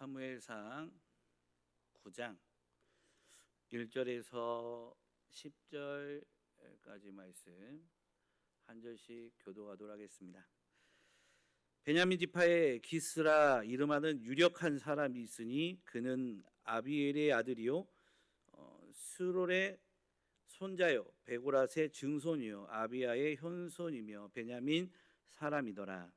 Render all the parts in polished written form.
사무엘상 9장 1절에서 10절까지 말씀 한 절씩 교도하도록 하겠습니다. 베냐민 지파에 기스라 이름하는 유력한 사람이 있으니 그는 아비엘의 아들이요 스롤의 손자요 베고랏의 증손이요 아비야의 현손이며 베냐민 사람이더라.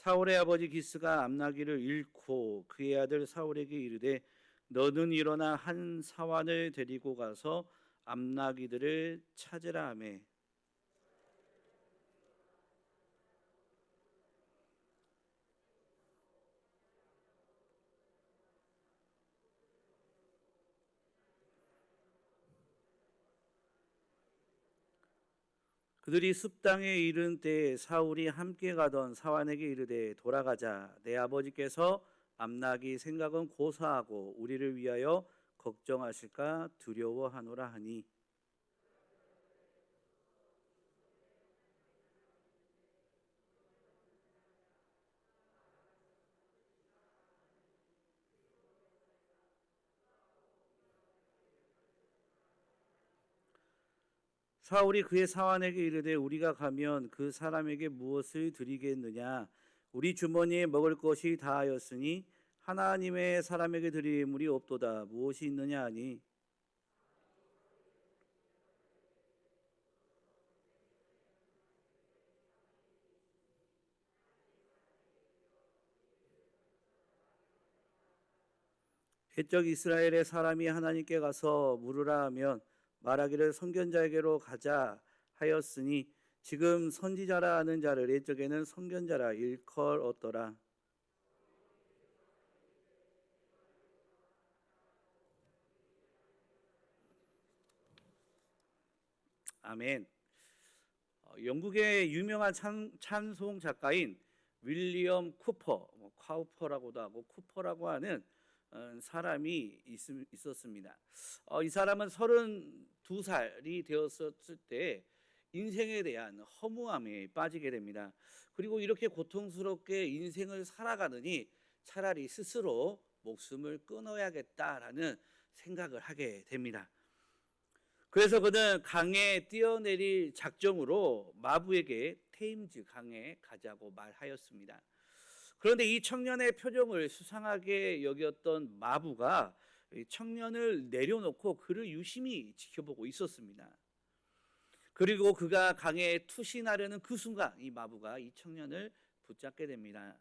사울의 아버지 기스가 암나기를 잃고 그의 아들 사울에게 이르되 너는 일어나 한 사환을 데리고 가서 암나기들을 찾으라 하매 그들이 습당에 이른 때에 사울이 함께 가던 사환에게 이르되 돌아가자. 내 아버지께서 암나기 생각은 고사하고 우리를 위하여 걱정하실까 두려워하노라 하니 사울이 그의 사환에게 이르되 우리가 가면 그 사람에게 무엇을 드리겠느냐 우리 주머니에 먹을 것이 다하였으니 하나님의 사람에게 드릴 예물이 없도다 무엇이 있느냐 하니 옛적 이스라엘의 사람이 하나님께 가서 물으라 하면 말하기를 선견자에게로 가자 하였으니 지금 선지자라 하는 자를 옛적에는 선견자라 일컬었더라. 아멘. 영국의 유명한 찬송 작가인 윌리엄 쿠퍼, 카우퍼라고도 하고 쿠퍼라고 하는 사람이 있었습니다. 이 사람은 32살이 되었을 때 인생에 대한 허무함에 빠지게 됩니다. 그리고 이렇게 고통스럽게 인생을 살아가느니 차라리 스스로 목숨을 끊어야겠다라는 생각을 하게 됩니다. 그래서 그는 강에 뛰어내릴 작정으로 마부에게 테임즈 강에 가자고 말하였습니다. 그런데 이 청년의 표정을 수상하게 여겼던 마부가 청년을 내려놓고 그를 유심히 지켜보고 있었습니다. 그리고 그가 강에 투신하려는 그 순간 이 마부가 이 청년을 붙잡게 됩니다.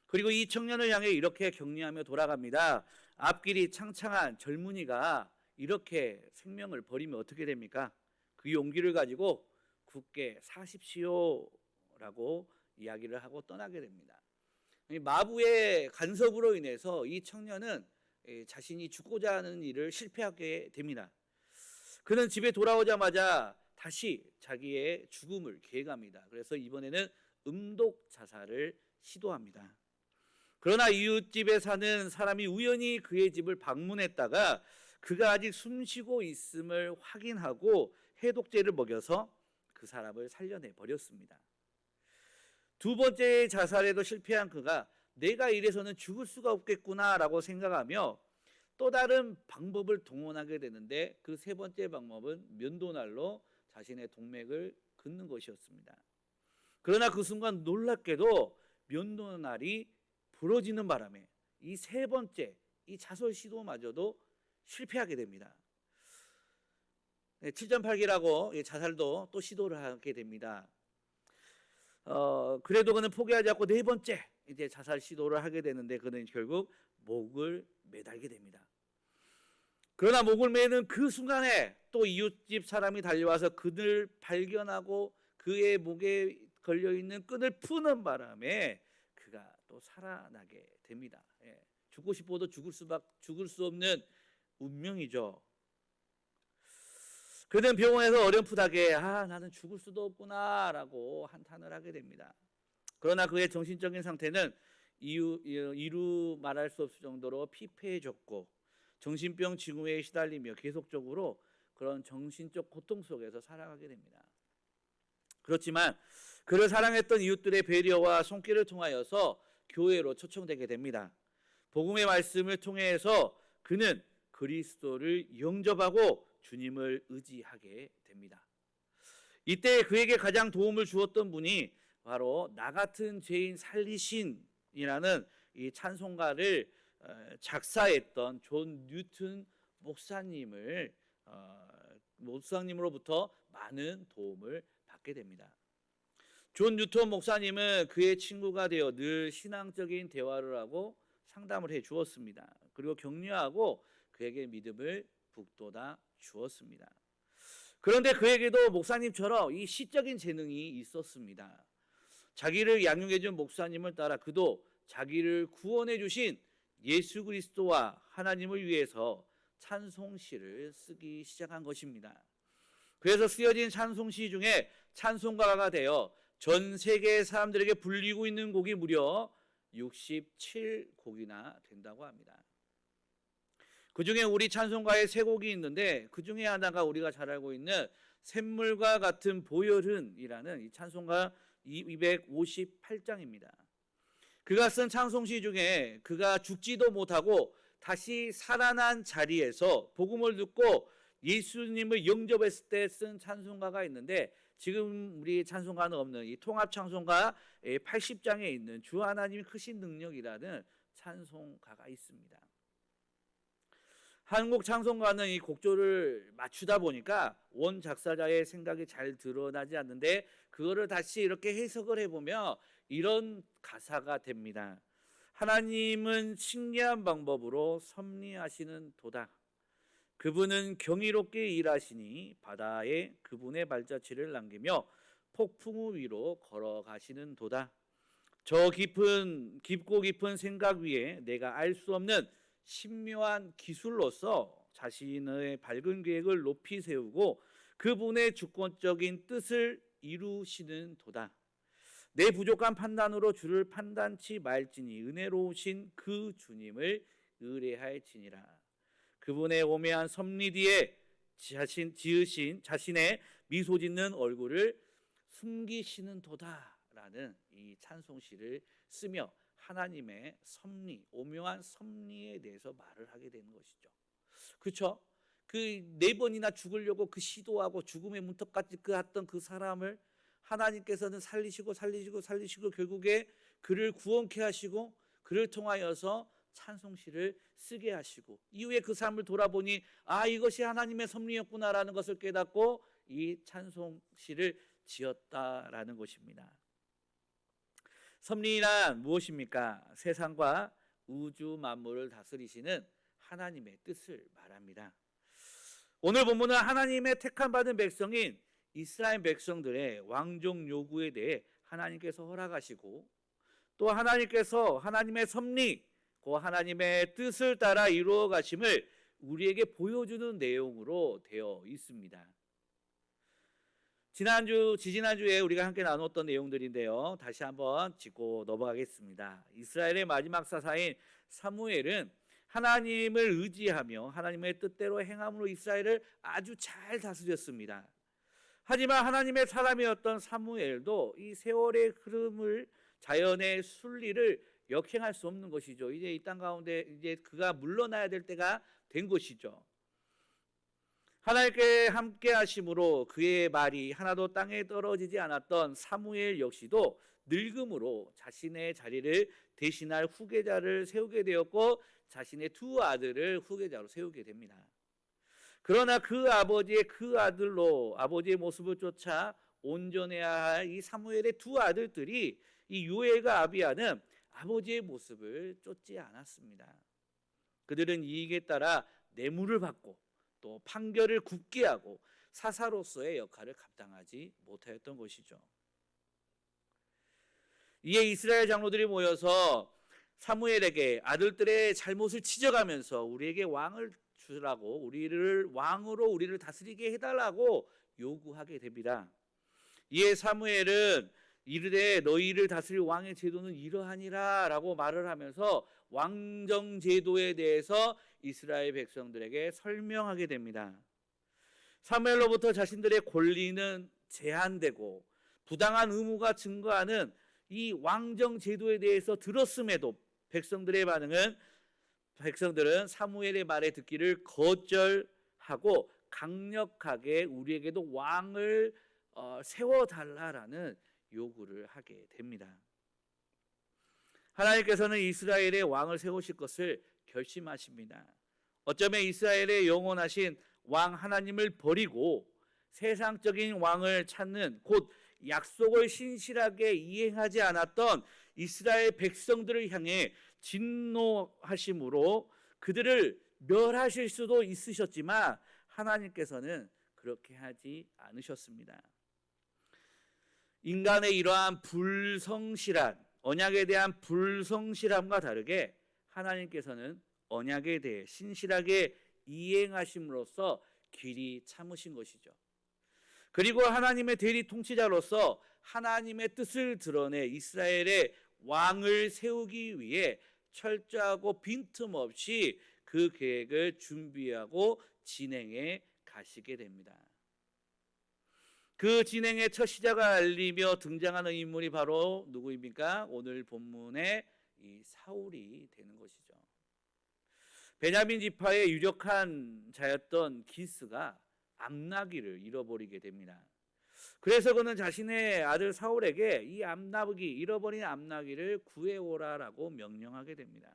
그리고 이 청년을 향해 이렇게 격려하며 돌아갑니다. 앞길이 창창한 젊은이가 이렇게 생명을 버리면 어떻게 됩니까? 그 용기를 가지고 굳게 사십시오라고 이야기를 하고 떠나게 됩니다. 마부의 간섭으로 인해서 이 청년은 자신이 죽고자 하는 일을 실패하게 됩니다. 그는 집에 돌아오자마자 다시 자기의 죽음을 계획합니다. 그래서 이번에는 음독 자살을 시도합니다. 그러나 이웃집에 사는 사람이 우연히 그의 집을 방문했다가 그가 아직 숨쉬고 있음을 확인하고 해독제를 먹여서 그 사람을 살려내 버렸습니다. 두 번째 자살에도 실패한 그가 내가 이래서는 죽을 수가 없겠구나라고 생각하며 또 다른 방법을 동원하게 되는데 그 세 번째 방법은 면도날로 자신의 동맥을 긋는 것이었습니다. 그러나 그 순간 놀랍게도 면도날이 부러지는 바람에 이 세 번째 이 자살 시도마저도 실패하게 됩니다. 7.8기라고 자살도 또 시도를 하게 됩니다. 그래도 그는 포기하지 않고 네 번째 이제 자살 시도를 하게 되는데 그는 결국 목을 매달게 됩니다. 그러나 목을 매는 그 순간에 또 이웃집 사람이 달려와서 그를 발견하고 그의 목에 걸려있는 끈을 푸는 바람에 그가 또 살아나게 됩니다. 죽고 싶어도 죽을 수 없는 운명이죠. 그는 병원에서 어렴풋하게 나는 죽을 수도 없구나라고 한탄을 하게 됩니다. 그러나 그의 정신적인 상태는 이루 말할 수 없을 정도로 피폐해졌고 정신병 징후에 시달리며 계속적으로 그런 정신적 고통 속에서 살아가게 됩니다. 그렇지만 그를 사랑했던 이웃들의 배려와 손길을 통하여서 교회로 초청되게 됩니다. 복음의 말씀을 통해서 그는 그리스도를 영접하고 주님을 의지하게 됩니다. 이때 그에게 가장 도움을 주었던 분이 바로 나 같은 죄인 살리신이라는 이 찬송가를 작사했던 존 뉴튼 목사님으로부터 많은 도움을 받게 됩니다. 존 뉴턴 목사님은 그의 친구가 되어 늘 신앙적인 대화를 하고 상담을 해 주었습니다. 그리고 격려하고 그에게 믿음을 북돋아 주었습니다. 그런데 그에게도 목사님처럼 이 시적인 재능이 있었습니다. 자기를 양육해 준 목사님을 따라 그도 자기를 구원해 주신 예수 그리스도와 하나님을 위해서 찬송시를 쓰기 시작한 것입니다. 그래서 쓰여진 찬송시 중에 찬송가가 되어 전 세계 사람들에게 불리고 있는 곡이 무려 67곡이나 된다고 합니다. 그 중에 우리 찬송가에 세 곡이 있는데 그 중에 하나가 우리가 잘 알고 있는 샘물과 같은 보혈은이라는 이 찬송가 258장입니다. 그가 쓴 찬송시 중에 그가 죽지도 못하고 다시 살아난 자리에서 복음을 듣고 예수님을 영접했을 때 쓴 찬송가가 있는데 지금 우리 찬송가는 없는 이 통합 찬송가 80장에 있는 주 하나님이 크신 능력이라는 찬송가가 있습니다. 한국 찬송가는 이 곡조를 맞추다 보니까 원 작사자의 생각이 잘 드러나지 않는데 그거를 다시 이렇게 해석을 해보면 이런 가사가 됩니다. 하나님은 신기한 방법으로 섭리하시는 도다. 그분은 경이롭게 일하시니 바다에 그분의 발자취를 남기며 폭풍우 위로 걸어가시는 도다. 저 깊고 깊은 생각 위에 내가 알 수 없는 신묘한 기술로서 자신의 밝은 계획을 높이 세우고 그분의 주권적인 뜻을 이루시는 도다. 내 부족한 판단으로 주를 판단치 말지니 은혜로우신 그 주님을 의뢰할지니라. 그분의 오묘한 섭리 뒤에 지으신 자신의 미소 짓는 얼굴을 숨기시는 도다라는 이 찬송시를 쓰며 하나님의 섭리, 오묘한 섭리에 대해서 말을 하게 되는 것이죠. 그렇죠? 그 4번이나 죽으려고 그 시도하고 죽음의 문턱까지 갔던 그 사람을 하나님께서는 살리시고 결국에 그를 구원케 하시고 그를 통하여서 찬송시를 쓰게 하시고 이후에 그 삶을 돌아보니 이것이 하나님의 섭리였구나라는 것을 깨닫고 이 찬송시를 지었다라는 것입니다. 섭리란 무엇입니까? 세상과 우주 만물을 다스리시는 하나님의 뜻을 말합니다. 오늘 본문은 하나님의 택함 받은 백성인 이스라엘 백성들의 왕족 요구에 대해 하나님께서 허락하시고 또 하나님께서 하나님의 섭리, 그 하나님의 뜻을 따라 이루어 가심을 우리에게 보여주는 내용으로 되어 있습니다. 지지난주에 우리가 함께 나눴던 내용들인데요. 다시 한번 짚고 넘어가겠습니다. 이스라엘의 마지막 사사인 사무엘은 하나님을 의지하며 하나님의 뜻대로 행함으로 이스라엘을 아주 잘 다스렸습니다. 하지만 하나님의 사람이었던 사무엘도 이 세월의 흐름을 자연의 순리를 역행할 수 없는 것이죠. 이제 이 땅 가운데 이제 그가 물러나야 될 때가 된 것이죠. 하나님께 함께 하심으로 그의 말이 하나도 땅에 떨어지지 않았던 사무엘 역시도 늙음으로 자신의 자리를 대신할 후계자를 세우게 되었고 자신의 두 아들을 후계자로 세우게 됩니다. 그러나 그 아버지의 그 아들로 아버지의 모습을 쫓아 온전해야 할 이 사무엘의 두 아들들이 이 요엘과 아비야는 아버지의 모습을 쫓지 않았습니다. 그들은 이익에 따라 뇌물을 받고 또 판결을 굽게 하고 사사로서의 역할을 감당하지 못하였던 것이죠. 이에 이스라엘 장로들이 모여서 사무엘에게 아들들의 잘못을 지적하면서 우리에게 왕을 주라고 우리를 다스리게 해달라고 요구하게 됩니다. 이에 사무엘은 이르되 너희를 다스릴 왕의 제도는 이러하니라라고 말을 하면서 왕정 제도에 대해서 이스라엘 백성들에게 설명하게 됩니다. 사무엘로부터 자신들의 권리는 제한되고 부당한 의무가 증거하는 이 왕정 제도에 대해서 들었음에도 백성들은 사무엘의 말에 듣기를 거절하고 강력하게 우리에게도 왕을 세워달라라는 요구를 하게 됩니다. 하나님께서는 이스라엘의 왕을 세우실 것을 결심하십니다. 어쩌면 이스라엘의 영원하신 왕 하나님을 버리고 세상적인 왕을 찾는, 곧 약속을 신실하게 이행하지 않았던 이스라엘 백성들을 향해 진노하심으로 그들을 멸하실 수도 있으셨지만 하나님께서는 그렇게 하지 않으셨습니다. 인간의 이러한 불성실한, 언약에 대한 불성실함과 다르게 하나님께서는 언약에 대해 신실하게 이행하심으로써 길이 참으신 것이죠. 그리고 하나님의 대리 통치자로서 하나님의 뜻을 드러내 이스라엘의 왕을 세우기 위해 철저하고 빈틈없이 그 계획을 준비하고 진행해 가시게 됩니다. 그 진행의 첫 시작을 알리며 등장하는 인물이 바로 누구입니까? 오늘 본문의 이 사울이 되는 것이죠. 베냐민 지파의 유력한 자였던 기스가 암나기를 잃어버리게 됩니다. 그래서 그는 자신의 아들 사울에게 이 잃어버린 암나기를 구해오라라고 명령하게 됩니다.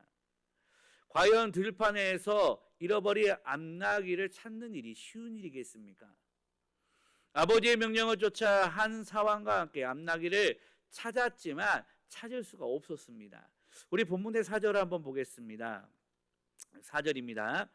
과연 들판에서 잃어버린 암나기를 찾는 일이 쉬운 일이겠습니까? 아버지의 명령을 쫓아 한 사환과 함께 암나기를 찾았지만 찾을 수가 없었습니다. 우리 본문의 4절을 한번 보겠습니다. 4절입니다.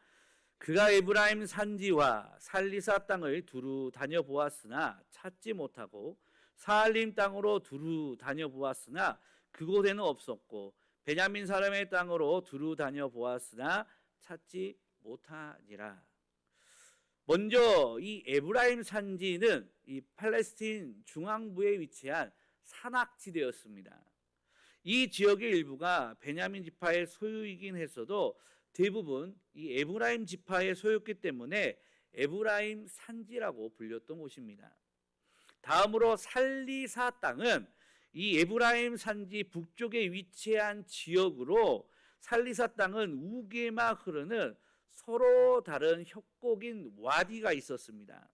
그가 에브라임 산지와 살리사 땅을 두루 다녀보았으나 찾지 못하고 사알림 땅으로 두루 다녀보았으나 그곳에는 없었고 베냐민 사람의 땅으로 두루 다녀보았으나 찾지 못하니라. 먼저 이 에브라임 산지는 이 팔레스틴 중앙부에 위치한 산악지대였습니다. 이 지역의 일부가 베냐민 지파의 소유이긴 했어도 대부분 이 에브라임 지파의 소유였기 때문에 에브라임 산지라고 불렸던 곳입니다. 다음으로 살리사 땅은 이 에브라임 산지 북쪽에 위치한 지역으로 살리사 땅은 우게마 흐르는 서로 다른 협곡인 와디가 있었습니다.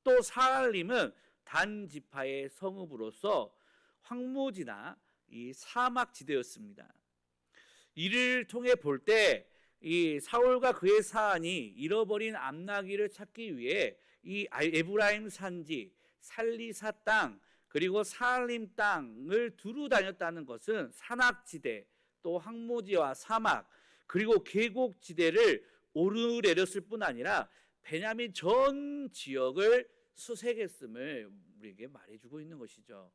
또 사알림은 단 지파의 성읍으로서 황무지나 이 사막 지대였습니다. 이를 통해 볼 때 이 사울과 그의 사안이 잃어버린 암나기를 찾기 위해 이 에브라임 산지, 살리사 땅, 그리고 사알림 땅을 두루 다녔다는 것은 산악지대, 또 황무지와 사막, 그리고 계곡지대를 오르내렸을 뿐 아니라 베냐민 전 지역을 수색했음을 우리에게 말해주고 있는 것이죠.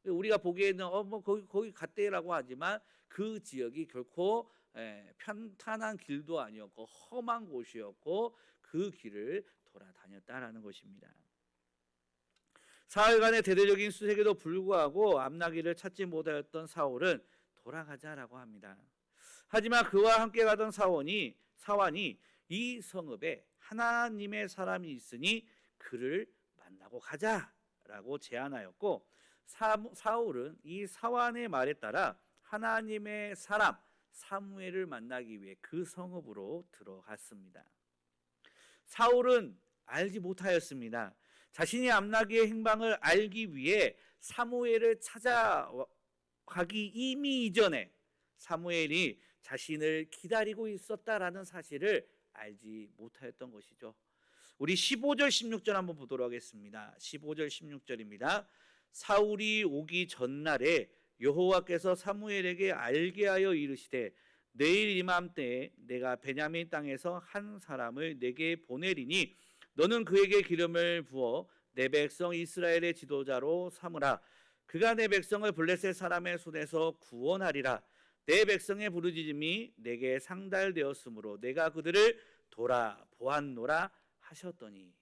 우리가 보기에는 뭐 거기 갔대라고 하지만 그 지역이 결코 편탄한 길도 아니었고 험한 곳이었고 그 길을 돌아다녔다라는 것입니다. 사흘간의 대대적인 수색에도 불구하고 암나기를 찾지 못하였던 사울은 돌아가자라고 합니다. 하지만 그와 함께 가던 사원이 이 성읍에 하나님의 사람이 있으니 그를 만나고 가자라고 제안하였고 사울은 이 사환의 말에 따라 하나님의 사람 사무엘을 만나기 위해 그 성읍으로 들어갔습니다. 사울은 알지 못하였습니다. 자신이 암나기의 행방을 알기 위해 사무엘을 찾아가기 이미 이전에 사무엘이 자신을 기다리고 있었다라는 사실을 알지 못하였던 것이죠. 우리 15절 16절 한번 보도록 하겠습니다. 15절 16절입니다. 사울이 오기 전날에 여호와께서 사무엘에게 알게 하여 이르시되 내일 이맘때에 내가 베냐민 땅에서 한 사람을 내게 보내리니 너는 그에게 기름을 부어 내 백성 이스라엘의 지도자로 삼으라. 그가 내 백성을 블레셋 사람의 손에서 구원하리라. 내 백성의 부르짖음이 내게 상달되었으므로 내가 그들을 돌아보았노라 하셨더니,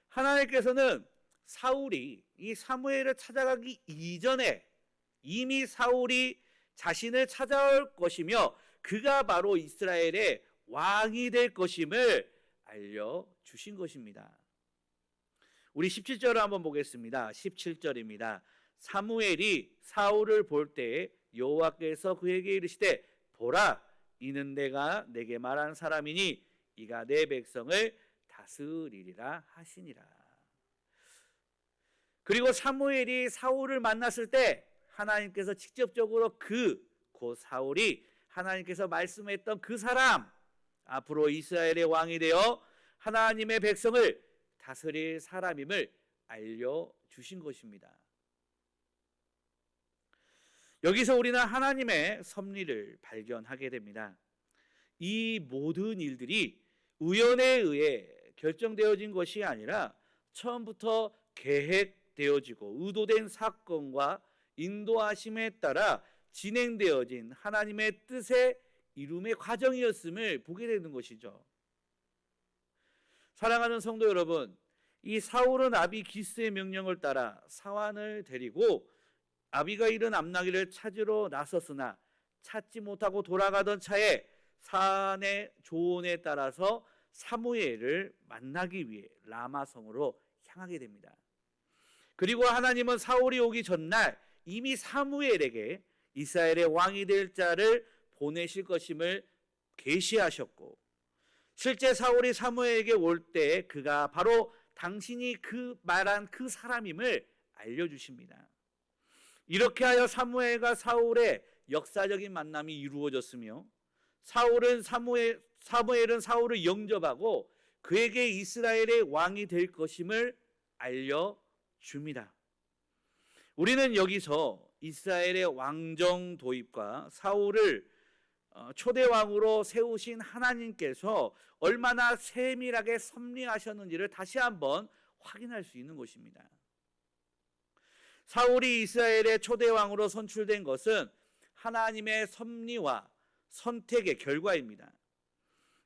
하나님께서는 사울이 이 사무엘을 찾아가기 이전에 이미 사울이 자신을 찾아올 것이며 그가 바로 이스라엘의 왕이 될 것임을 알려주신 것입니다. 우리 17절을 한번 보겠습니다. 17절입니다. 사무엘이 사울을 볼 때에 여호와께서 그에게 이르시되 보라 이는 내가 내게 말한 사람이니 이가 내 백성을 다스리리라 하시니라. 그리고 사무엘이 사울을 만났을 때 하나님께서 직접적으로 곧 사울이 하나님께서 말씀했던 그 사람, 앞으로 이스라엘의 왕이 되어 하나님의 백성을 다스릴 사람임을 알려주신 것입니다. 여기서 우리는 하나님의 섭리를 발견하게 됩니다. 이 모든 일들이 우연에 의해 결정되어진 것이 아니라 처음부터 계획되어지고 의도된 사건과 인도하심에 따라 진행되어진 하나님의 뜻의 이룸의 과정이었음을 보게 되는 것이죠. 사랑하는 성도 여러분, 이 사울은 아비 기스의 명령을 따라 사환을 데리고 아비가일은 암나기를 찾으러 나섰으나 찾지 못하고 돌아가던 차에 사안의 조언에 따라서 사무엘을 만나기 위해 라마성으로 향하게 됩니다. 그리고 하나님은 사울이 오기 전날 이미 사무엘에게 이스라엘의 왕이 될 자를 보내실 것임을 계시하셨고, 실제 사울이 사무엘에게 올 때 그가 바로 당신이 말한 그 사람임을 알려주십니다. 이렇게 하여 사무엘과 사울의 역사적인 만남이 이루어졌으며 사무엘은 사울을 영접하고 그에게 이스라엘의 왕이 될 것임을 알려줍니다. 우리는 여기서 이스라엘의 왕정 도입과 사울을 초대왕으로 세우신 하나님께서 얼마나 세밀하게 섭리하셨는지를 다시 한번 확인할 수 있는 것입니다. 사울이 이스라엘의 초대왕으로 선출된 것은 하나님의 섭리와 선택의 결과입니다.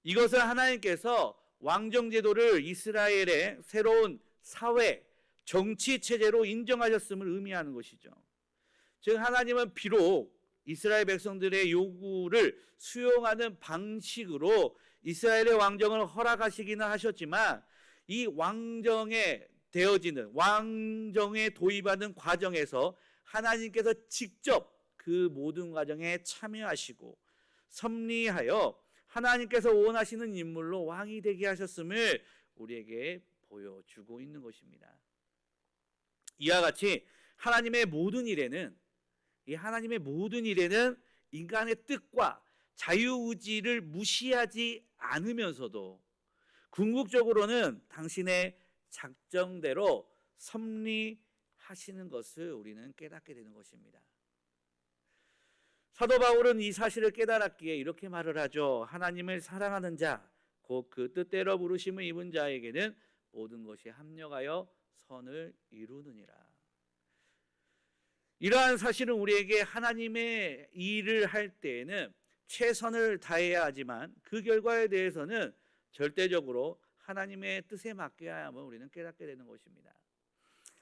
이것은 하나님께서 왕정제도를 이스라엘의 새로운 사회, 정치 체제로 인정하셨음을 의미하는 것이죠. 즉 하나님은 비록 이스라엘 백성들의 요구를 수용하는 방식으로 이스라엘의 왕정을 허락하시기는 하셨지만 이 왕정에 도입하는 과정에서 하나님께서 직접 그 모든 과정에 참여하시고 섭리하여 하나님께서 원하시는 인물로 왕이 되게 하셨음을 우리에게 보여주고 있는 것입니다. 이와 같이 하나님의 모든 일에는 인간의 뜻과 자유의지를 무시하지 않으면서도 궁극적으로는 당신의 작정대로 섭리하시는 것을 우리는 깨닫게 되는 것입니다. 사도 바울은 이 사실을 깨달았기에 이렇게 말을 하죠. 하나님을 사랑하는 자, 곧 그 뜻대로 부르심을 입은 자에게는 모든 것이 합력하여 선을 이루느니라. 이러한 사실은 우리에게 하나님의 일을 할 때에는 최선을 다해야 하지만 그 결과에 대해서는 절대적으로 하나님의 뜻에 맡겨야 함을 우리는 깨닫게 되는 것입니다.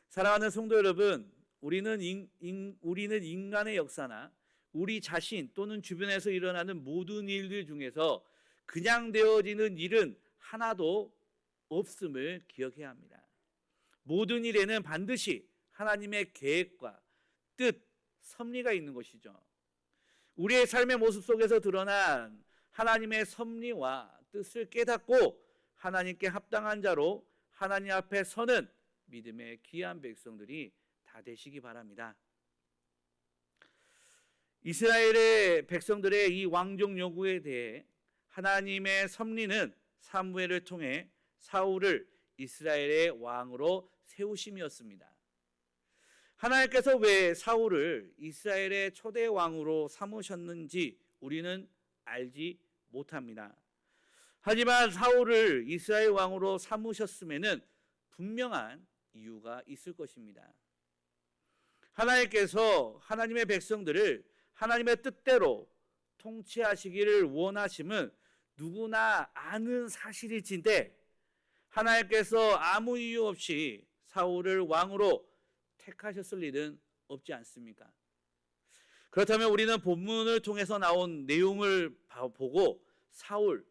사랑하는 성도 여러분, 우리는 인간의 역사나 우리 자신 또는 주변에서 일어나는 모든 일들 중에서 그냥 되어지는 일은 하나도 없음을 기억해야 합니다. 모든 일에는 반드시 하나님의 계획과 뜻, 섭리가 있는 것이죠. 우리의 삶의 모습 속에서 드러난 하나님의 섭리와 뜻을 깨닫고 하나님께 합당한 자로 하나님 앞에 서는 믿음의 귀한 백성들이 다 되시기 바랍니다. 이스라엘의 백성들의 이 왕정 요구에 대해 하나님의 섭리는 사무엘을 통해 사울을 이스라엘의 왕으로 세우심이었습니다. 하나님께서 왜 사울을 이스라엘의 초대 왕으로 삼으셨는지 우리는 알지 못합니다. 하지만 사울을 이스라엘 왕으로 삼으셨음에는 분명한 이유가 있을 것입니다. 하나님께서 하나님의 백성들을 하나님의 뜻대로 통치하시기를 원하심은 누구나 아는 사실일진데 하나님께서 아무 이유 없이 사울을 왕으로 택하셨을 일은 없지 않습니까? 그렇다면 우리는 본문을 통해서 나온 내용을 보고 사울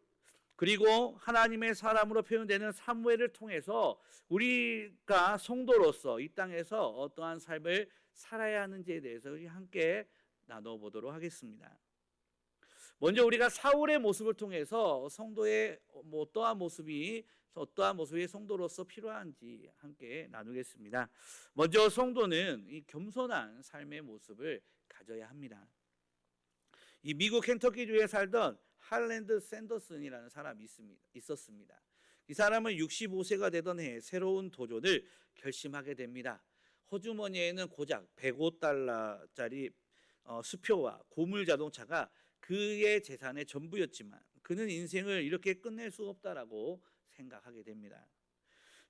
그리고 하나님의 사람으로 표현되는 사무엘을 통해서 우리가 성도로서 이 땅에서 어떠한 삶을 살아야 하는지에 대해서 함께 나눠보도록 하겠습니다. 먼저 우리가 사울의 모습을 통해서 성도의 어떠한 모습이 성도로서 필요한지 함께 나누겠습니다. 먼저 성도는 이 겸손한 삶의 모습을 가져야 합니다. 이 미국 켄터키주에 살던 할랜드 샌더슨이라는 사람이 있었습니다. 이 사람은 65세가 되던 해에 새로운 도전을 결심하게 됩니다. 호주머니에는 고작 $105짜리 수표와 고물 자동차가 그의 재산의 전부였지만 그는 인생을 이렇게 끝낼 수 없다라고 생각하게 됩니다.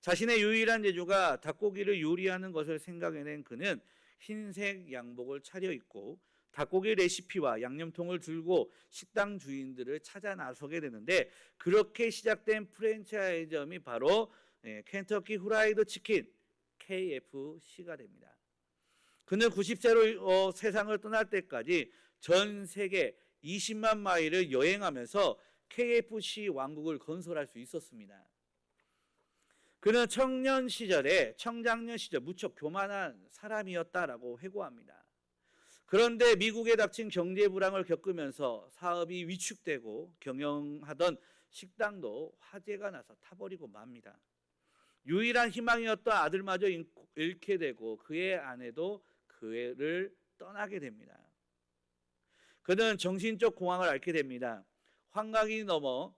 자신의 유일한 재주가 닭고기를 요리하는 것을 생각해낸 그는 흰색 양복을 차려입고 닭고기 레시피와 양념통을 들고 식당 주인들을 찾아 나서게 되는데, 그렇게 시작된 프랜차이즈점이 바로 켄터키 후라이드 치킨 KFC가 됩니다. 그는 90세로 세상을 떠날 때까지 전 세계 20만 마일을 여행하면서 KFC 왕국을 건설할 수 있었습니다. 그는 청장년 시절 무척 교만한 사람이었다라고 회고합니다. 그런데 미국에 닥친 경제 불황을 겪으면서 사업이 위축되고 경영하던 식당도 화재가 나서 타버리고 맙니다. 유일한 희망이었던 아들마저 잃게 되고 그의 아내도 그를 떠나게 됩니다. 그는 정신적 공황을 앓게 됩니다. 환갑이 넘어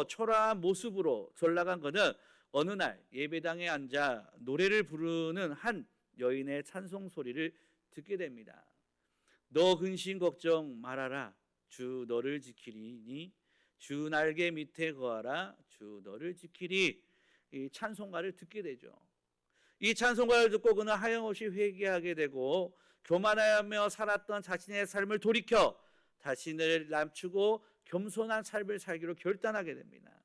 초라한 모습으로 전락한 그는 어느 날 예배당에 앉아 노래를 부르는 한 여인의 찬송 소리를 듣게 됩니다. 너 근심 걱정 말아라. 주 너를 지키리니 주 날개 밑에 거하라. 주 너를 지키리. 이 찬송가를 듣게 되죠. 이 찬송가를 듣고 그는 하염없이 회개하게 되고 교만하며 살았던 자신의 삶을 돌이켜 자신을 낮추고 겸손한 삶을 살기로 결단하게 됩니다.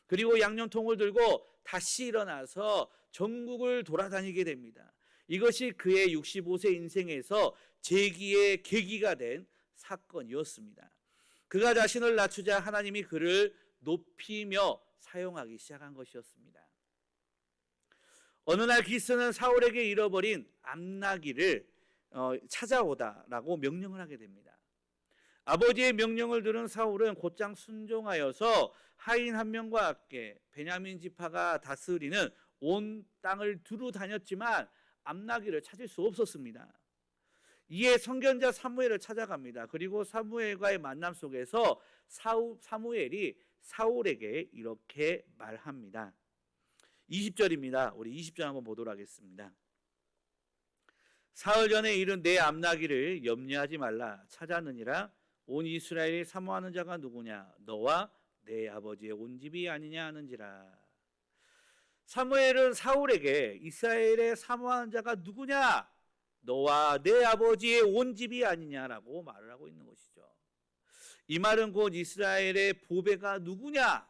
그리고 양념통을 들고 다시 일어나서 전국을 돌아다니게 됩니다. 이것이 그의 65세 인생에서 재기의 계기가 된 사건이었습니다. 그가 자신을 낮추자 하나님이 그를 높이며 사용하기 시작한 것이었습니다. 어느 날 기스는 사울에게 잃어버린 암나귀를 찾아오다라고 명령을 하게 됩니다. 아버지의 명령을 들은 사울은 곧장 순종하여서 하인 한 명과 함께 베냐민 지파가 다스리는 온 땅을 두루 다녔지만 암나귀를 찾을 수 없었습니다. 이에 선견자 사무엘을 찾아갑니다. 그리고 사무엘과의 만남 속에서 사무엘이 사울에게 이렇게 말합니다. 20절입니다. 우리 20절 한번 보도록 하겠습니다. 사흘 전에 이른 내 암나귀를 염려하지 말라. 찾았느니라. 온 이스라엘이 사모하는 자가 누구냐? 너와 내 아버지의 온 집이 아니냐 하는지라. 사무엘은 사울에게 이스라엘의 사모하는 자가 누구냐? 너와 내 아버지의 온 집이 아니냐라고 말을 하고 있는 것이죠. 이 말은 곧 이스라엘의 보배가 누구냐?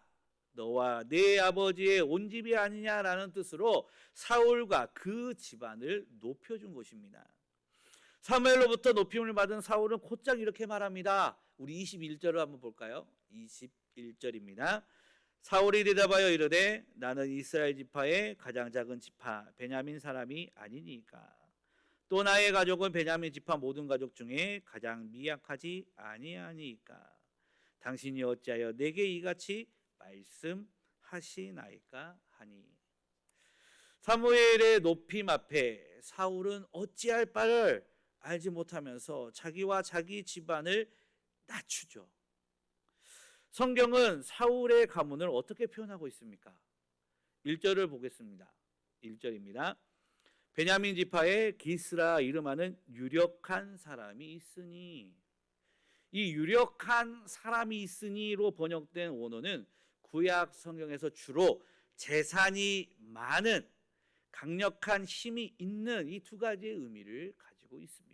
너와 내 아버지의 온 집이 아니냐라는 뜻으로 사울과 그 집안을 높여준 것입니다. 사무엘로부터 높임을 받은 사울은 곧장 이렇게 말합니다. 우리 21절을 한번 볼까요? 21절입니다. 사울이 대답하여 이르되 나는 이스라엘 지파의 가장 작은 지파 베냐민 사람이 아니니까 또 나의 가족은 베냐민 지파 모든 가족 중에 가장 미약하지 아니하니까 당신이 어찌하여 내게 이같이 말씀하시나이까 하니. 사무엘의 높임 앞에 사울은 어찌할 바를 알지 못하면서 자기와 자기 집안을 낮추죠. 성경은 사울의 가문을 어떻게 표현하고 있습니까? 1절을 보겠습니다. 1절입니다. 베냐민 지파에 기스라 이름하는 유력한 사람이 있으니. 이 유력한 사람이 있으니로 번역된 원어는 구약 성경에서 주로 재산이 많은, 강력한 힘이 있는 이 두 가지의 의미를 가지고 있습니다.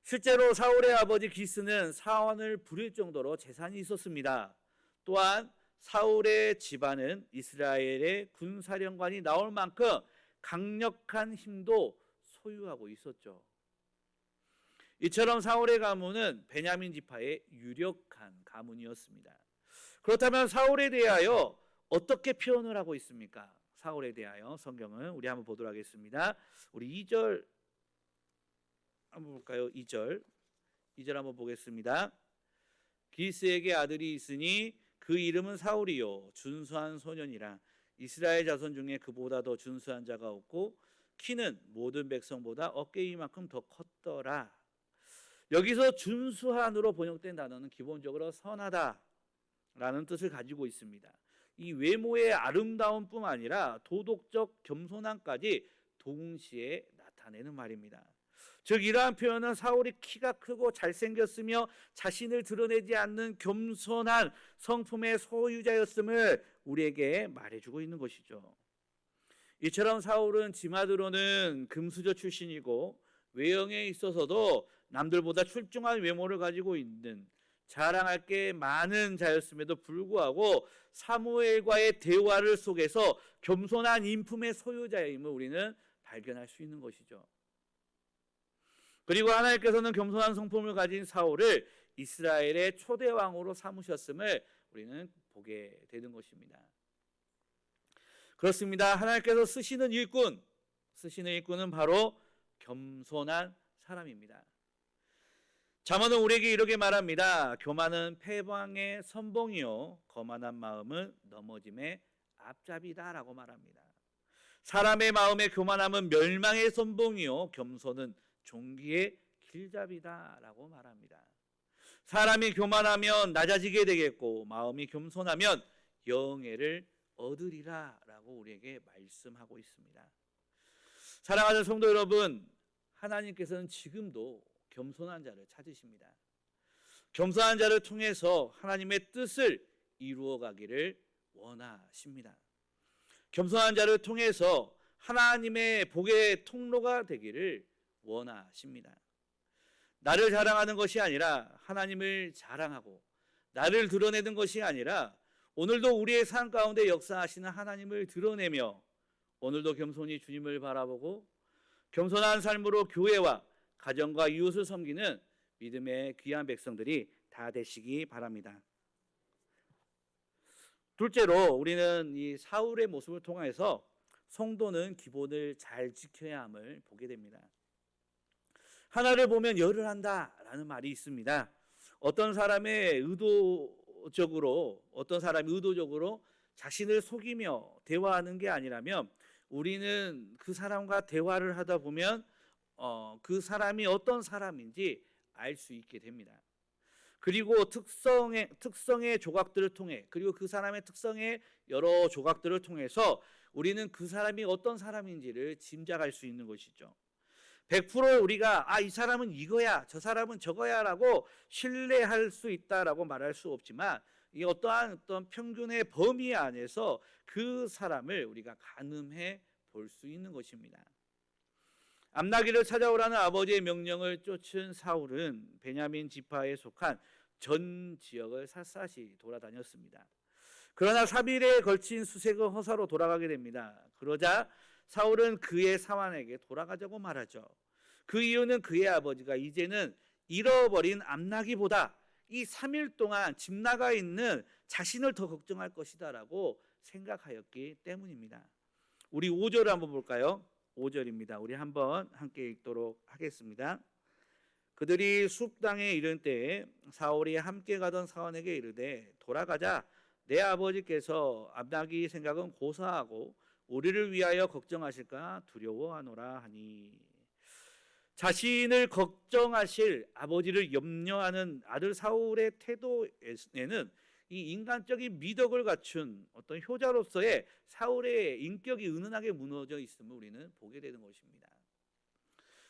실제로 사울의 아버지 기스는 사원을 부릴 정도로 재산이 있었습니다. 또한 사울의 집안은 이스라엘의 군사령관이 나올 만큼 강력한 힘도 소유하고 있었죠. 이처럼 사울의 가문은 베냐민 지파의 유력한 가문이었습니다. 그렇다면 사울에 대하여 어떻게 표현을 하고 있습니까? 사울에 대하여 성경은 우리 한번 보도록 하겠습니다. 우리 2절 한번 볼까요? 2절 한번 보겠습니다. 기스에게 아들이 있으니 그 이름은 사울이요 준수한 소년이라. 이스라엘 자손 중에 그보다 더 준수한 자가 없고 키는 모든 백성보다 어깨 위만큼 더 컸더라. 여기서 준수한으로 번역된 단어는 기본적으로 선하다라는 뜻을 가지고 있습니다. 이 외모의 아름다움뿐 아니라 도덕적 겸손함까지 동시에 나타내는 말입니다. 즉 이러한 표현은 사울이 키가 크고 잘생겼으며 자신을 드러내지 않는 겸손한 성품의 소유자였음을 우리에게 말해주고 있는 것이죠. 이처럼 사울은 지마드로는 금수저 출신이고 외형에 있어서도 남들보다 출중한 외모를 가지고 있는 자랑할 게 많은 자였음에도 불구하고 사무엘과의 대화를 속에서 겸손한 인품의 소유자임을 우리는 발견할 수 있는 것이죠. 그리고 하나님께서는 겸손한 성품을 가진 사울을 이스라엘의 초대 왕으로 삼으셨음을 우리는 보게 되는 것입니다. 그렇습니다. 하나님께서 쓰시는 일꾼은 바로 겸손한 사람입니다. 잠언은 우리에게 이렇게 말합니다. 교만은 패방의 선봉이요 거만한 마음은 넘어짐의 앞잡이다라고 말합니다. 사람의 마음의 교만함은 멸망의 선봉이요 겸손은 종기의 길잡이다라고 말합니다. 사람이 교만하면 낮아지게 되겠고 마음이 겸손하면 영예를 얻으리라라고 우리에게 말씀하고 있습니다. 사랑하는 성도 여러분, 하나님께서는 지금도 겸손한 자를 찾으십니다. 겸손한 자를 통해서 하나님의 뜻을 이루어 가기를 원하십니다. 겸손한 자를 통해서 하나님의 복의 통로가 되기를 원하십니다. 나를 자랑하는 것이 아니라 하나님을 자랑하고 나를 드러내는 것이 아니라 오늘도 우리의 삶 가운데 역사하시는 하나님을 드러내며 오늘도 겸손히 주님을 바라보고 겸손한 삶으로 교회와 가정과 이웃을 섬기는 믿음의 귀한 백성들이 다 되시기 바랍니다. 둘째로 우리는 이 사울의 모습을 통해서 성도는 기본을 잘 지켜야 함을 보게 됩니다. 하나를 보면 열을 한다라는 말이 있습니다. 어떤 사람이 의도적으로 자신을 속이며 대화하는 게 아니라면 우리는 그 사람과 대화를 하다 보면 그 사람이 어떤 사람인지 알 수 있게 됩니다. 그리고 특성의 조각들을 통해 그리고 그 사람의 특성의 여러 조각들을 통해서 우리는 그 사람이 어떤 사람인지를 짐작할 수 있는 것이죠. 100% 우리가 이 사람은 이거야 저 사람은 저거야라고 신뢰할 수 있다라고 말할 수 없지만 이 어떤 평균의 범위 안에서 그 사람을 우리가 가늠해 볼 수 있는 것입니다. 암나기를 찾아오라는 아버지의 명령을 쫓은 사울은 베냐민 지파에 속한 전 지역을 샅샅이 돌아다녔습니다. 그러나 3일에 걸친 수색은 허사로 돌아가게 됩니다. 그러자 사울은 그의 사환에게 돌아가자고 말하죠. 그 이유는 그의 아버지가 이제는 잃어버린 암나기보다 이 3일 동안 집 나가 있는 자신을 더 걱정할 것이다라고 생각하였기 때문입니다. 우리 5절을 한번 볼까요? 5절입니다. 우리 한번 함께 읽도록 하겠습니다. 그들이 숲 땅에 이른 때에 사울이 함께 가던 사원에게 이르되 돌아가자. 내 아버지께서 암나기 생각은 고사하고 우리를 위하여 걱정하실까 두려워하노라 하니. 자신을 걱정하실 아버지를 염려하는 아들 사울의 태도에는 이 인간적인 미덕을 갖춘 어떤 효자로서의 사울의 인격이 은은하게 무너져 있음을 우리는 보게 되는 것입니다.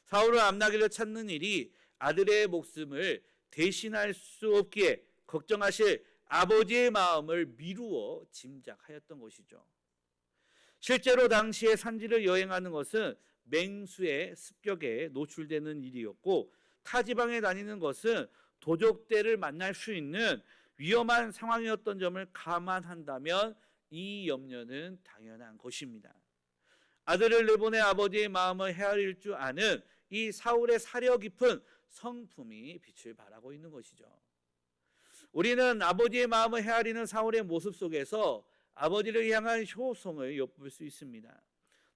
사울은 암나기를 찾는 일이 아들의 목숨을 대신할 수 없기에 걱정하실 아버지의 마음을 미루어 짐작하였던 것이죠. 실제로 당시에 산지를 여행하는 것은 맹수의 습격에 노출되는 일이었고 타 지방에 다니는 것은 도적대를 만날 수 있는 위험한 상황이었던 점을 감안한다면 이 염려는 당연한 것입니다. 아들을 내보내 아버지의 마음을 헤아릴 줄 아는 이 사울의 사려 깊은 성품이 빛을 발하고 있는 것이죠. 우리는 아버지의 마음을 헤아리는 사울의 모습 속에서 아버지를 향한 효성을 엿볼 수 있습니다.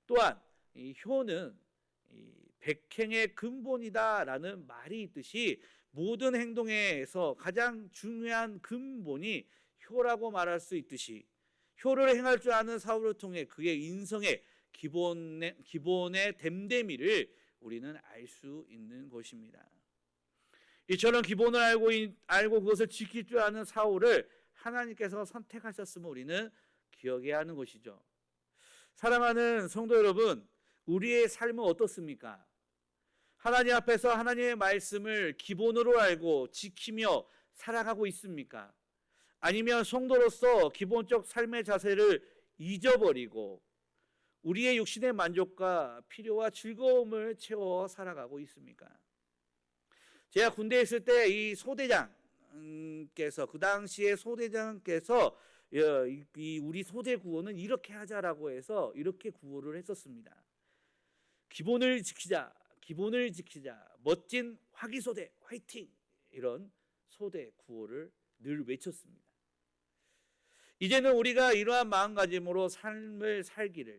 또한 이 효는 백행의 근본이다라는 말이 있듯이 모든 행동에서 가장 중요한 근본이 효라고 말할 수 있듯이 효를 행할 줄 아는 사울을 통해 그의 인성의 기본의 됨됨이를 우리는 알 수 있는 것입니다. 이처럼 기본을 알고 그것을 지킬 줄 아는 사울을 하나님께서 선택하셨음을 우리는 기억해야 하는 것이죠. 사랑하는 성도 여러분, 우리의 삶은 어떻습니까? 하나님 앞에서 하나님의 말씀을 기본으로 알고 지키며 살아가고 있습니까? 아니면 성도로서 기본적 삶의 자세를 잊어버리고 우리의 육신의 만족과 필요와 즐거움을 채워 살아가고 있습니까? 제가 군대에 있을 때 이 소대장께서 그 당시에 소대장께서 우리 소대 구호는 이렇게 하자라고 해서 이렇게 구호를 했었습니다. 기본을 지키자, 기본을 지키자, 멋진 화기소대, 화이팅! 이런 소대 구호를 늘 외쳤습니다. 이제는 우리가 이러한 마음가짐으로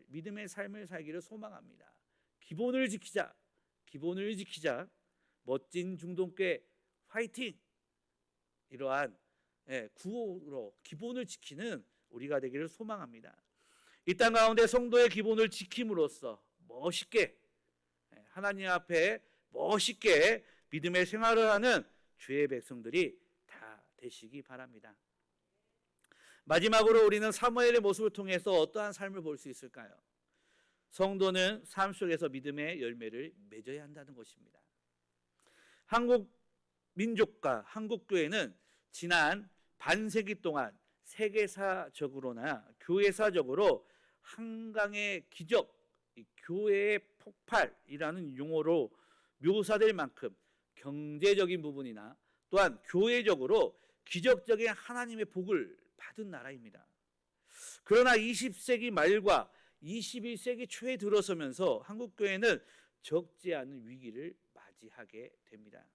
믿음의 삶을 살기를 소망합니다. 기본을 지키자, 기본을 지키자, 멋진 중동께 화이팅! 이러한 구호로 기본을 지키는 우리가 되기를 소망합니다. 이 땅 가운데 성도의 기본을 지킴으로써 멋있게 하나님 앞에 멋있게 믿음의 생활을 하는 주의 백성들이 다 되시기 바랍니다. 마지막으로 우리는 사무엘의 모습을 통해서 어떠한 삶을 볼 수 있을까요? 성도는 삶 속에서 믿음의 열매를 맺어야 한다는 것입니다. 한국 민족과 한국 교회는 지난 반세기 동안 세계사적으로나 교회사적으로 한강의 기적, 교회의 폭발이라는 용어로 묘사될 만큼 경제적인 부분이나 또한 교회적으로 기적적인 하나님의 복을 받은 나라입니다. 그러나 20세기 말과 21세기 초에 들어서면서 한국 교회는 적지 않은 위기를 맞이하게 됩니다.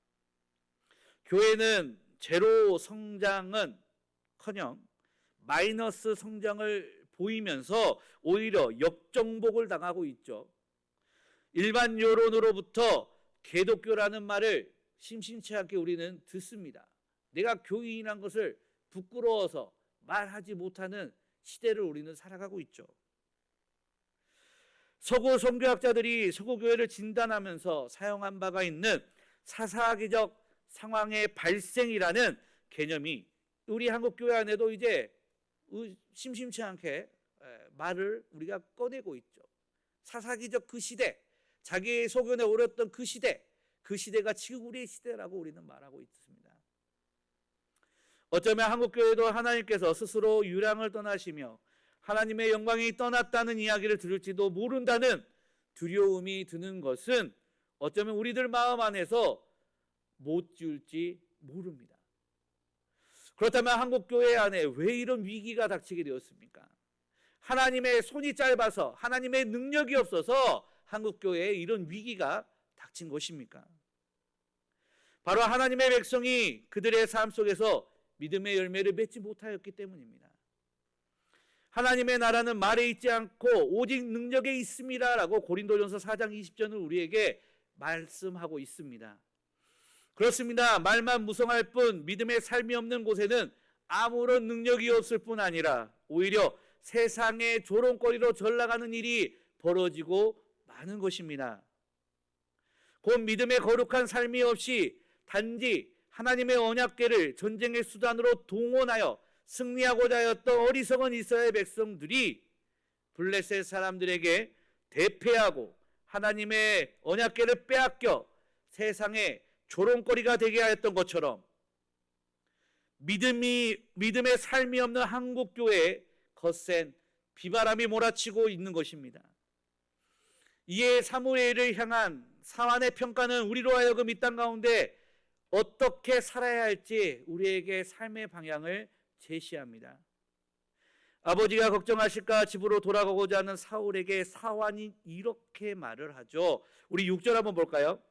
교회는 제로 성장은커녕 마이너스 성장을 보이면서 오히려 역정복을 당하고 있죠. 일반 여론으로부터 개독교라는 말을 심심치 않게 우리는 듣습니다. 내가 교인이란 것을 부끄러워서 말하지 못하는 시대를 우리는 살아가고 있죠. 서구 선교학자들이 서구 교회를 진단하면서 사용한 바가 있는 사사기적 상황의 발생이라는 개념이 우리 한국 교회 안에도 이제 심심치 않게 말을 우리가 꺼내고 있죠. 사사기적 그 시대, 자기의 소견에 오렸던 그 시대가 지금 우리의 시대라고 우리는 말하고 있습니다. 어쩌면 한국 교회도 하나님께서 스스로 유랑을 떠나시며 하나님의 영광이 떠났다는 이야기를 들을지도 모른다는 두려움이 드는 것은 어쩌면 우리들 마음 안에서 못 지울지 모릅니다. 그렇다면 한국 교회 안에 왜 이런 위기가 닥치게 되었습니까? 하나님의 손이 짧아서 하나님의 능력이 없어서 한국 교회에 이런 위기가 닥친 것입니까? 바로 하나님의 백성이 그들의 삶 속에서 믿음의 열매를 맺지 못하였기 때문입니다. 하나님의 나라는 말에 있지 않고 오직 능력에 있습니다라고 고린도전서 4장 20절을 우리에게 말씀하고 있습니다. 그렇습니다. 말만 무성할 뿐 믿음의 삶이 없는 곳에는 아무런 능력이 없을 뿐 아니라 오히려 세상의 조롱거리로 전락하는 일이 벌어지고 많은 것입니다. 곧 믿음의 거룩한 삶이 없이 단지 하나님의 언약궤를 전쟁의 수단으로 동원하여 승리하고자 하였던 어리석은 이스라엘 백성들이 블레셋 사람들에게 대패하고 하나님의 언약궤를 빼앗겨 세상의 조롱거리가 되게 하였던 것처럼 믿음의 삶이 없는 한국 교회에 거센 비바람이 몰아치고 있는 것입니다. 이에 사무엘을 향한 사환의 평가는 우리로 하여금 이 땅 가운데 어떻게 살아야 할지 우리에게 삶의 방향을 제시합니다. 아버지가 걱정하실까 집으로 돌아가고자 하는 사울에게 사환이 이렇게 말을 하죠. 우리 6절 한번 볼까요?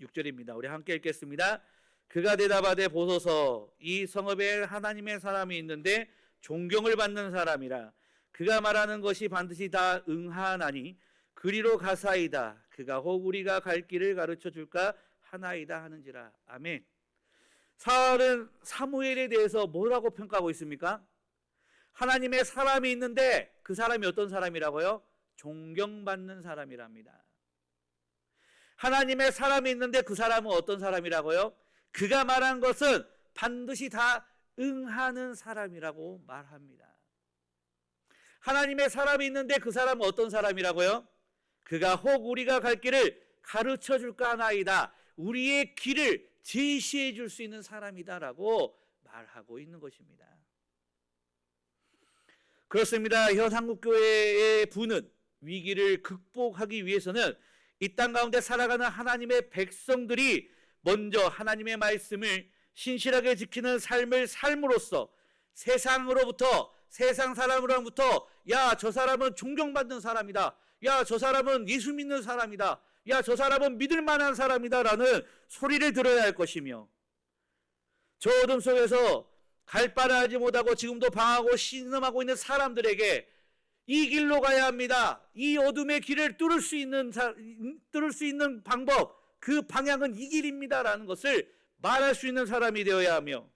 6절입니다. 우리 함께 읽겠습니다. 그가 대답하되 보소서 이 성읍에 하나님의 사람이 있는데 존경을 받는 사람이라. 그가 말하는 것이 반드시 다 응하나니 그리로 가사이다. 그가 혹 우리가 갈 길을 가르쳐 줄까 하나이다 하는지라. 아멘. 사울은 사무엘에 대해서 뭐라고 평가하고 있습니까? 하나님의 사람이 있는데 그 사람이 어떤 사람이라고요? 존경받는 사람이랍니다. 하나님의 사람이 있는데 그 사람은 어떤 사람이라고요? 그가 말한 것은 반드시 다 응하는 사람이라고 말합니다. 하나님의 사람이 있는데 그 사람은 어떤 사람이라고요? 그가 혹 우리가 갈 길을 가르쳐 줄까 하나이다. 우리의 길을 제시해 줄 수 있는 사람이다라고 말하고 있는 것입니다. 그렇습니다. 현 한국교회의 부는 위기를 극복하기 위해서는 이 땅 가운데 살아가는 하나님의 백성들이 먼저 하나님의 말씀을 신실하게 지키는 삶을 삶으로써 세상으로부터, 세상 사람으로부터 야, 저 사람은 존경받는 사람이다. 야, 저 사람은 예수 믿는 사람이다. 야, 저 사람은 믿을 만한 사람이다 라는 소리를 들어야 할 것이며, 저 어둠 속에서 갈 바를 알지 못하고 지금도 방황하고 신음하고 있는 사람들에게 이 길로 가야 합니다. 이 어둠의 길을 뚫을 수 있는 방법, 그 방향은 이 길입니다라는 것을 말할 수 있는 사람이 되어야 하며,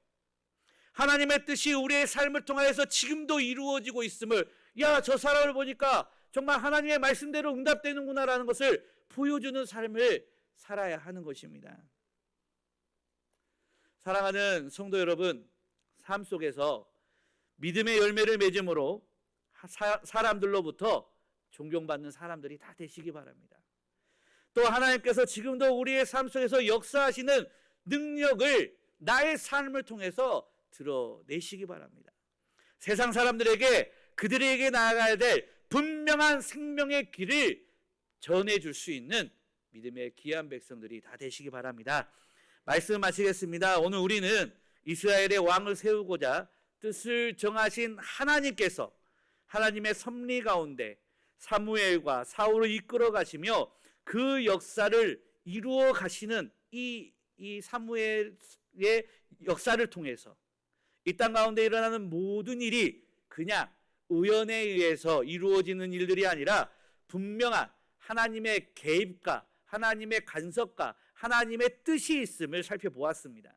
하나님의 뜻이 우리의 삶을 통하여서 지금도 이루어지고 있음을, 야, 저 사람을 보니까 정말 하나님의 말씀대로 응답되는구나라는 것을 보여주는 삶을 살아야 하는 것입니다. 사랑하는 성도 여러분, 삶 속에서 믿음의 열매를 맺음으로 사람들로부터 존경받는 사람들이 다 되시기 바랍니다. 또 하나님께서 지금도 우리의 삶 속에서 역사하시는 능력을 나의 삶을 통해서 드러내시기 바랍니다. 세상 사람들에게 그들에게 나아가야 될 분명한 생명의 길을 전해줄 수 있는 믿음의 귀한 백성들이 다 되시기 바랍니다. 말씀 마치겠습니다. 오늘 우리는 이스라엘의 왕을 세우고자 뜻을 정하신 하나님께서 하나님의 섭리 가운데 사무엘과 사울을 이끌어 가시며 그 역사를 이루어 가시는 이 사무엘의 역사를 통해서 이 땅 가운데 일어나는 모든 일이 그냥 우연에 의해서 이루어지는 일들이 아니라 분명한 하나님의 개입과 하나님의 간섭과 하나님의 뜻이 있음을 살펴보았습니다.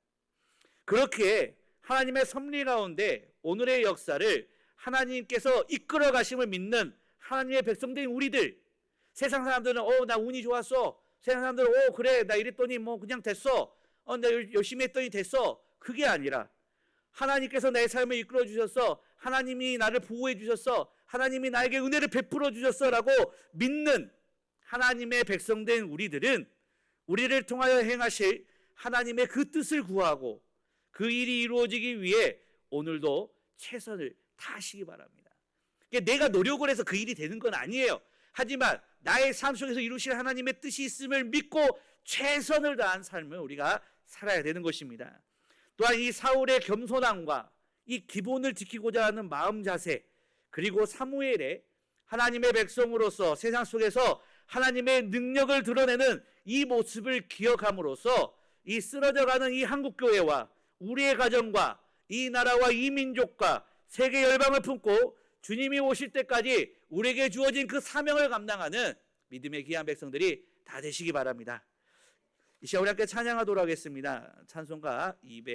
그렇게 하나님의 섭리 가운데 오늘의 역사를 하나님께서 이끌어 가심을 믿는 하나님의 백성들인 우리들, 세상 사람들은 나 운이 좋았어. 세상 사람들은 그래 나 이랬더니 뭐 그냥 됐어. 나 열심히 했더니 됐어. 그게 아니라 하나님께서 내 삶을 이끌어 주셨어. 하나님이 나를 보호해 주셨어. 하나님이 나에게 은혜를 베풀어 주셨어라고 믿는 하나님의 백성된 우리들은 우리를 통하여 행하실 하나님의 그 뜻을 구하고 그 일이 이루어지기 위해 오늘도 최선을 다하시기 바랍니다. 내가 노력을 해서 그 일이 되는 건 아니에요. 하지만 나의 삶 속에서 이루실 하나님의 뜻이 있음을 믿고 최선을 다한 삶을 우리가 살아야 되는 것입니다. 또한 이 사울의 겸손함과 이 기본을 지키고자 하는 마음 자세, 그리고 사무엘의 하나님의 백성으로서 세상 속에서 하나님의 능력을 드러내는 이 모습을 기억함으로써 이 쓰러져가는 이 한국교회와 우리의 가정과 이 나라와 이 민족과 세계 열방을 품고 주님이 오실 때까지 우리에게 주어진 그 사명을 감당하는 믿음의 귀한 백성들이 다 되시기 바랍니다. 이 시간 우리 함께 찬양하도록 하겠습니다. 찬송가 200